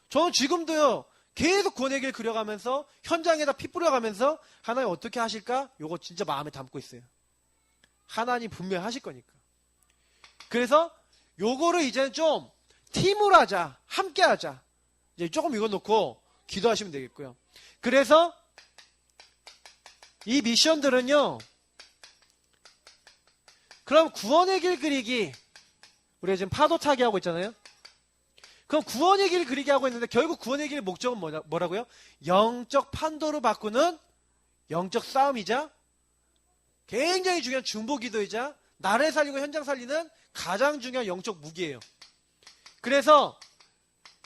저는 지금도요. 계속 구원의 길 그려가면서 현장에다 피 뿌려가면서 하나님 어떻게 하실까? 요거 진짜 마음에 담고 있어요. 하나님 분명히 하실 거니까. 그래서 요거를 이제는 좀 팀으로 하자. 함께 하자. 이제 조금 이거 놓고 기도하시면 되겠고요. 그래서 이 미션들은요. 그럼 구원의 길 그리기. 우리가 지금 파도 타기 하고 있잖아요. 그럼 구원의 길 그리게 하고 있는데 결국 구원의 길 목적은 뭐라고요? 영적 판도로 바꾸는 영적 싸움이자 굉장히 중요한 중보기도이자 나를 살리고 현장 살리는 가장 중요한 영적 무기예요. 그래서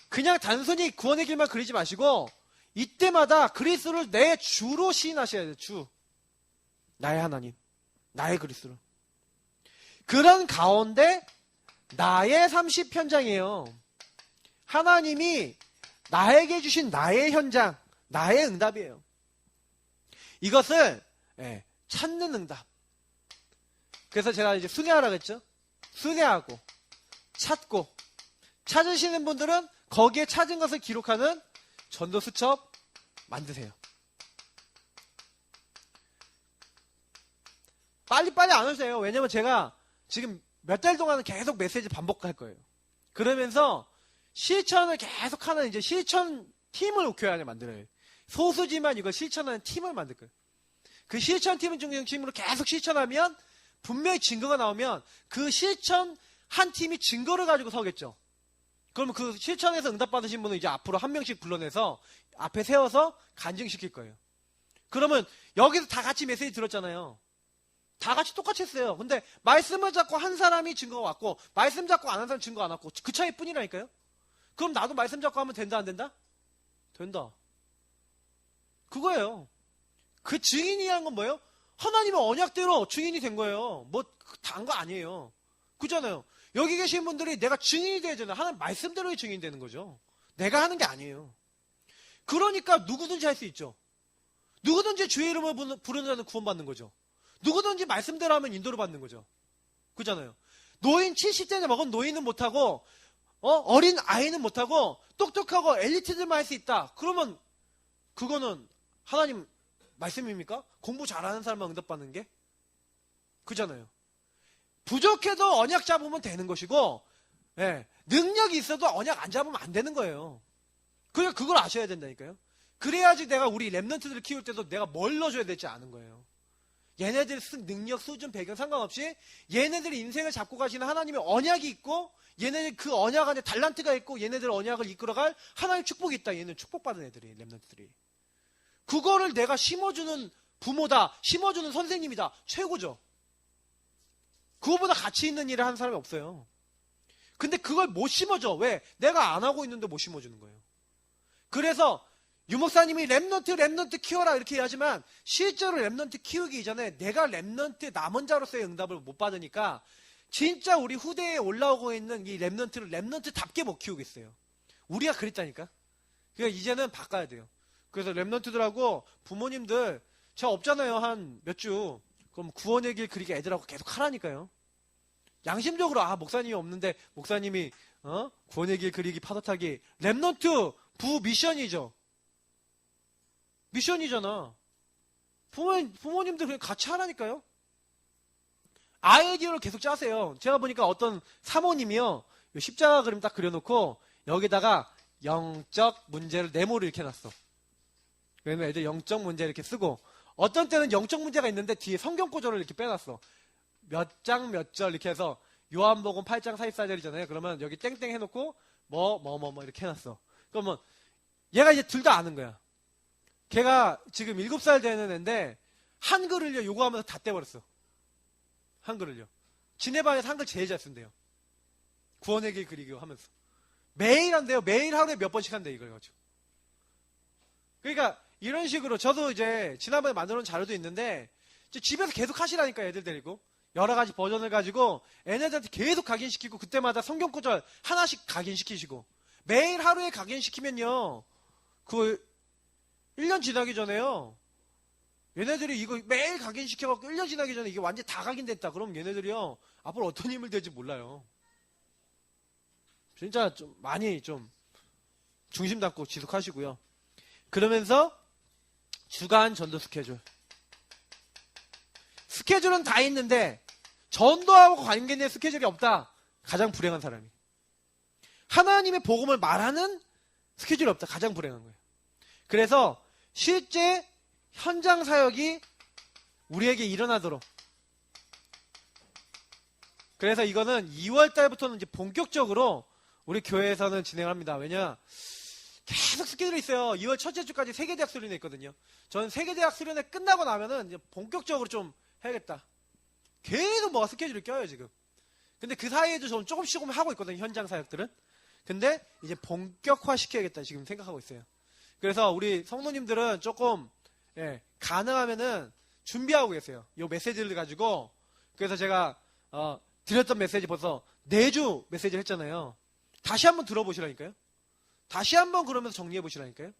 그냥 단순히 구원의 길만 그리지 마시고 이때마다 그리스도를 내 주로 시인하셔야 돼요. 주. 나의 하나님. 나의 그리스도. 그런 가운데 나의 30현장이에요. 하나님이 나에게 주신 나의 현장, 나의 응답이에요. 이것을 찾는 응답. 그래서 제가 이제 순회하라고 했죠. 순회하고 찾고 찾으시는 분들은 거기에 찾은 것을 기록하는 전도 수첩 만드세요. 빨리빨리 안 오세요. 왜냐면 제가 지금 몇 달 동안은 계속 메시지 반복할 거예요. 그러면서 실천을 계속하는 이제 실천 팀을 교회 안에 만들어요. 소수지만 이걸 실천하는 팀을 만들 거예요. 그 실천팀을 중심으로 계속 실천하면 분명히 증거가 나오면 그 실천 한 팀이 증거를 가지고 서겠죠. 그러면 그 실천에서 응답받으신 분은 이제 앞으로 한 명씩 불러내서 앞에 세워서 간증시킬 거예요. 그러면 여기서 다 같이 메시지 들었잖아요. 다 같이 똑같이 했어요. 근데 말씀을 잡고 한 사람이 증거가 왔고 말씀 잡고 안 한 사람 증거 안 왔고 그 차이뿐이라니까요. 그럼 나도 말씀 잡고 하면 된다 안 된다? 된다. 그거예요. 그 증인이라는 건 뭐예요? 하나님의 언약대로 증인이 된 거예요. 뭐 다 한 거 아니에요. 그잖아요. 여기 계신 분들이 내가 증인이 돼야 되나? 하나님 말씀대로의 증인이 되는 거죠. 내가 하는 게 아니에요. 그러니까 누구든지 할 수 있죠. 누구든지 주의 이름을 부르는 자는 구원받는 거죠. 누구든지 말씀대로 하면 인도를 받는 거죠. 그잖아요. 노인 70대 먹은 노인은 못하고 어린 아이는 못하고 똑똑하고 엘리트들만 할 수 있다. 그러면 그거는 하나님 말씀입니까? 공부 잘하는 사람만 응답받는 게? 그잖아요. 부족해도 언약 잡으면 되는 것이고 능력이 있어도 언약 안 잡으면 안 되는 거예요. 그러니까 그걸 아셔야 된다니까요. 그래야지 내가 우리 랩런트들을 키울 때도 내가 뭘 넣어줘야 될지 아는 거예요. 얘네들 능력, 수준, 배경 상관없이 얘네들이 인생을 잡고 가시는 하나님의 언약이 있고 얘네들 그 언약 안에 달란트가 있고 얘네들 언약을 이끌어갈 하나님의 축복이 있다. 얘는 축복받은 애들이, 랩런트들이. 그거를 내가 심어주는 부모다, 심어주는 선생님이다. 최고죠. 그거보다 가치 있는 일을 하는 사람이 없어요. 근데 그걸 못 심어줘. 왜? 내가 안 하고 있는데 못 심어주는 거예요. 그래서 유목사님이 랩넌트 키워라 이렇게 하지만 실제로 랩넌트 키우기 이전에 내가 랩넌트 남은 자로서의 응답을 못 받으니까 진짜 우리 후대에 올라오고 있는 이 랩넌트를 랩넌트답게 못 키우겠어요. 우리가 그랬다니까. 그러니까 이제는 바꿔야 돼요. 그래서 랩넌트들하고 부모님들 제가 없잖아요. 한 몇 주. 그럼 구원의 길 그리게 애들하고 계속 하라니까요. 양심적으로 목사님이 없는데 목사님이 구원의 길 그리기 파도타기 랩넌트 부 미션이죠. 미션이잖아. 부모님들 그냥 같이 하라니까요. 아이디어를 계속 짜세요. 제가 보니까 어떤 사모님이요. 십자가 그림 딱 그려놓고 여기다가 영적 문제를 네모를 이렇게 놨어. 그러면 애들 영적 문제 이렇게 쓰고 어떤 때는 영적 문제가 있는데 뒤에 성경 구절을 이렇게 빼놨어. 몇 장 몇 절 이렇게 해서 요한복음 8장 44절이잖아요. 그러면 여기 땡땡 해놓고 뭐 이렇게 해놨어. 그러면 얘가 이제 둘 다 아는 거야. 걔가 지금 7살 되는 애인데 한글을요 요구하면서 다 떼버렸어. 한글을요. 지네 반에서 한글 제일 잘 쓴대요. 구원의 길 그리기 하면서. 매일 한대요. 매일 하루에 몇 번씩 한대 이걸 가지고. 그러니까 이런 식으로 저도 이제 지난번에 만들어놓은 자료도 있는데 집에서 계속 하시라니까 애들 데리고. 여러 가지 버전을 가지고 애네들한테 계속 각인시키고 그때마다 성경 구절 하나씩 각인시키시고 매일 하루에 각인시키면요. 그 1년 지나기 전에요. 얘네들이 이거 매일 각인시켜갖고 1년 지나기 전에 이게 완전히 다 각인됐다. 그럼 얘네들이요. 앞으로 어떤 힘을 될지 몰라요. 진짜 좀 많이 좀 중심 잡고 지속하시고요. 그러면서 주간 전도 스케줄. 스케줄은 다 있는데 전도하고 관계된 스케줄이 없다. 가장 불행한 사람이. 하나님의 복음을 말하는 스케줄이 없다. 가장 불행한 거예요. 그래서 실제 현장 사역이 우리에게 일어나도록. 그래서 이거는 2월 달부터는 이제 본격적으로 우리 교회에서는 진행합니다. 왜냐? 계속 스케줄이 있어요. 2월 첫째 주까지 세계대학 수련회 있거든요. 저는 세계대학 수련회 끝나고 나면은 이제 본격적으로 좀 해야겠다. 계속 뭐가 스케줄이 껴요, 지금. 근데 그 사이에도 저는 조금씩 하고 있거든요, 현장 사역들은. 근데 이제 본격화 시켜야겠다, 지금 생각하고 있어요. 그래서 우리 성도님들은 조금, 가능하면은 준비하고 계세요. 이 메시지를 가지고. 그래서 제가, 드렸던 메시지 벌써 4주 메시지를 했잖아요. 다시 한번 들어보시라니까요. 다시 한번 그러면서 정리해 보시라니까요.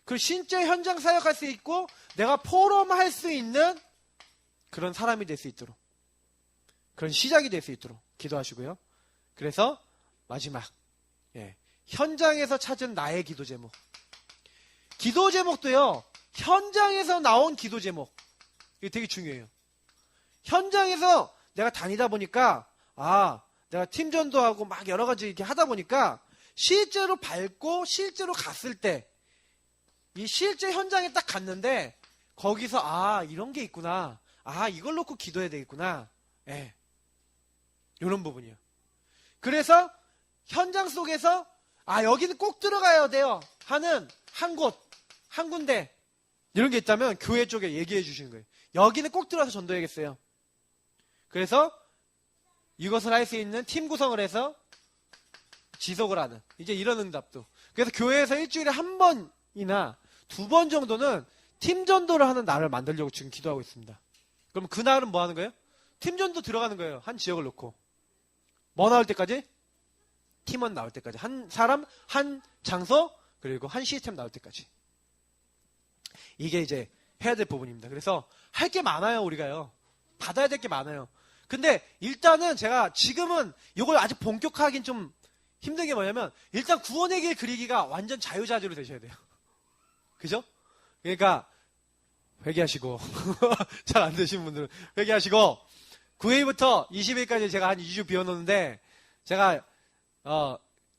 그 진짜 현장 사역할 수 있고 내가 포럼할 수 있는 그런 사람이 될 수 있도록 그런 시작이 될 수 있도록 기도하시고요. 그래서 마지막 현장에서 찾은 나의 기도 제목. 기도 제목도요. 현장에서 나온 기도 제목. 이게 되게 중요해요. 현장에서 내가 다니다 보니까 내가 팀전도하고 막 여러 가지 이렇게 하다 보니까 실제로 밟고 실제로 갔을 때 이 실제 현장에 딱 갔는데 거기서 이런 게 있구나. 이걸 놓고 기도해야 되겠구나. 예. 이런 부분이요. 그래서 현장 속에서 여기는 꼭 들어가야 돼요 하는 한 곳, 한 군데 이런 게 있다면 교회 쪽에 얘기해 주시는 거예요. 여기는 꼭 들어가서 전도해야겠어요. 그래서 이것을 할 수 있는 팀 구성을 해서 지속을 하는 이제 이런 응답도. 그래서 교회에서 일주일에 한 번이나 두 번 정도는 팀 전도를 하는 날을 만들려고 지금 기도하고 있습니다. 그럼 그 날은 뭐 하는 거예요? 팀 전도 들어가는 거예요. 한 지역을 놓고. 뭐 나올 때까지? 팀원 나올 때까지. 한 사람, 한 장소, 그리고 한 시스템 나올 때까지. 이게 이제 해야 될 부분입니다. 그래서 할 게 많아요, 우리가요. 받아야 될 게 많아요. 근데 일단은 제가 지금은 이걸 아직 본격화하긴 좀 힘든 게 뭐냐면 일단 구원의 길 그리기가 완전 자유자재로 되셔야 돼요. 그죠? 그러니까 회개하시고 잘 안 되신 분들은 회개하시고 9회부터 20일까지 제가 한 2주 비워놓는데 제가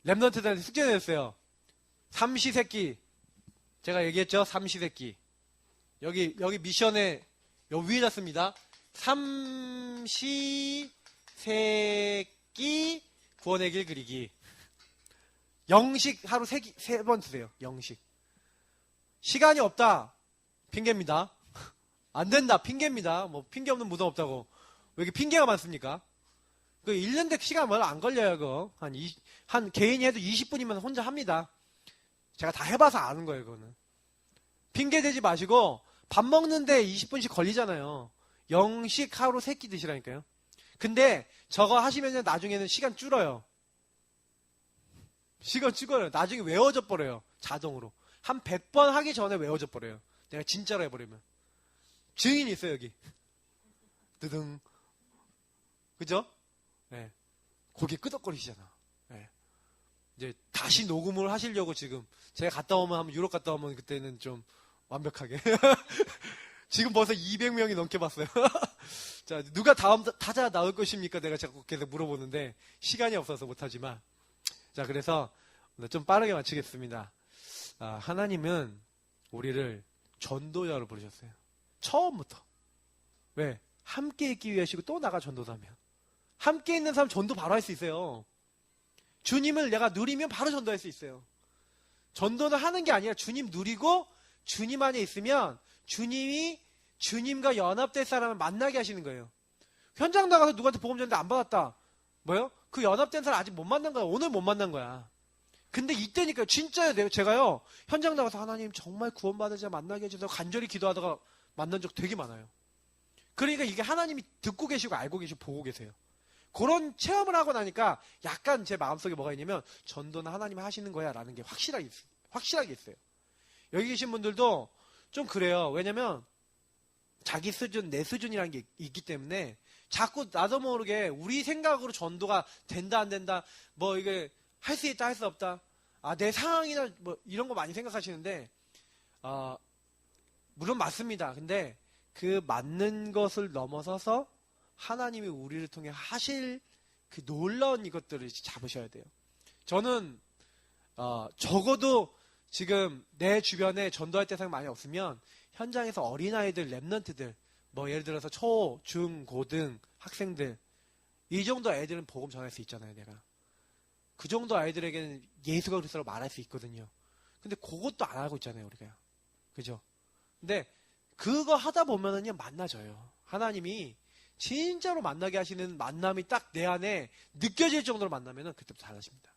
랩런트들한테 숙제 내렸어요. 삼시세끼 제가 얘기했죠? 삼시세끼 여기 미션에 여기 위에다 씁니다. 삼시세끼 구원의 길 그리기. 영식 하루 세 번 쓰세요. 영식. 시간이 없다. 핑계입니다. 안 된다. 핑계입니다. 뭐 핑계 없는 무덤 없다고. 왜 이렇게 핑계가 많습니까? 그 1년대 시간 별로 안 걸려요. 그거. 한 개인이 해도 20분이면 혼자 합니다. 제가 다 해봐서 아는 거예요. 그거는. 핑계 대지 마시고 밥 먹는데 20분씩 걸리잖아요. 영식 하루 3끼 드시라니까요. 근데 저거 하시면 나중에는 시간 줄어요. 시간 줄어요. 나중에 외워져 버려요. 자동으로. 한 100번 하기 전에 외워져 버려요. 내가 진짜로 해버리면. 증인이 있어요, 여기. 드등. 그죠? 네. 고개 끄덕거리시잖아. 네. 이제 다시 녹음을 하시려고 지금. 제가 갔다 오면, 한번 유럽 갔다 오면 그때는 좀 완벽하게. 지금 벌써 200명이 넘게 봤어요. 자, 누가 다음 타자 나올 것입니까? 내가 자꾸 계속 물어보는데, 시간이 없어서 못하지만. 자, 그래서 좀 빠르게 마치겠습니다. 하나님은 우리를 전도자로 부르셨어요. 처음부터. 왜? 함께 있기 위하시고 또 나가 전도사며. 함께 있는 사람 전도 바로 할 수 있어요. 주님을 내가 누리면 바로 전도할 수 있어요. 전도는 하는 게 아니라 주님 누리고 주님 안에 있으면 주님이 주님과 연합될 사람을 만나게 하시는 거예요. 현장 나가서 누구한테 복음 전했는데 안 받았다. 뭐요? 그 연합된 사람 아직 못 만난 거야. 오늘 못 만난 거야. 근데 이때니까 진짜요. 제가요. 현장 나가서 하나님 정말 구원받으자 만나게 해주셔서 간절히 기도하다가 만난 적 되게 많아요. 그러니까 이게 하나님이 듣고 계시고 알고 계시고 보고 계세요. 그런 체험을 하고 나니까 약간 제 마음속에 뭐가 있냐면 전도는 하나님이 하시는 거야 라는 게 확실하게 있어요. 여기 계신 분들도 좀 그래요. 왜냐면 자기 수준, 내 수준이라는 게 있기 때문에 자꾸 나도 모르게 우리 생각으로 전도가 된다 안 된다 뭐 이게 할 수 있다 할 수 없다 내 상황이나 뭐 이런 거 많이 생각하시는데 물론 맞습니다. 근데 그 맞는 것을 넘어서서 하나님이 우리를 통해 하실 그 놀라운 이것들을 잡으셔야 돼요. 저는 적어도 지금 내 주변에 전도할 대상이 많이 없으면 현장에서 어린아이들, 랩런트들 뭐 예를 들어서 초, 중, 고등 학생들 이 정도 애들은 복음 전할 수 있잖아요. 내가 그 정도 아이들에게는 예수가 그리스도라고 말할 수 있거든요. 근데 그것도 안 하고 있잖아요. 우리가. 그죠? 근데 그거 하다 보면은요 만나져요. 하나님이 진짜로 만나게 하시는 만남이 딱 내 안에 느껴질 정도로 만나면은 그때부터 달라집니다.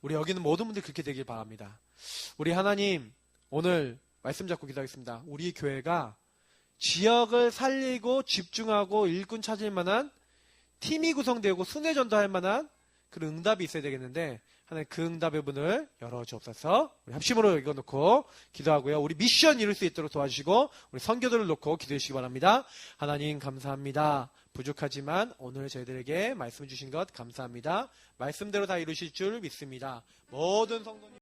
우리 여기 있는 모든 분들 그렇게 되길 바랍니다. 우리 하나님 오늘 말씀 잡고 기도하겠습니다. 우리 교회가 지역을 살리고 집중하고 일꾼 찾을 만한 팀이 구성되고 순회 전도할 만한 그런 응답이 있어야 되겠는데 하나님 그 응답의 문을 열어주옵소서. 우리 합심으로 이거 놓고 기도하고요. 우리 미션 이룰 수 있도록 도와주시고 우리 선교들을 놓고 기도해 주시기 바랍니다. 하나님 감사합니다. 부족하지만 오늘 저희들에게 말씀 주신 것 감사합니다. 말씀대로 다 이루실 줄 믿습니다. 모든 성도님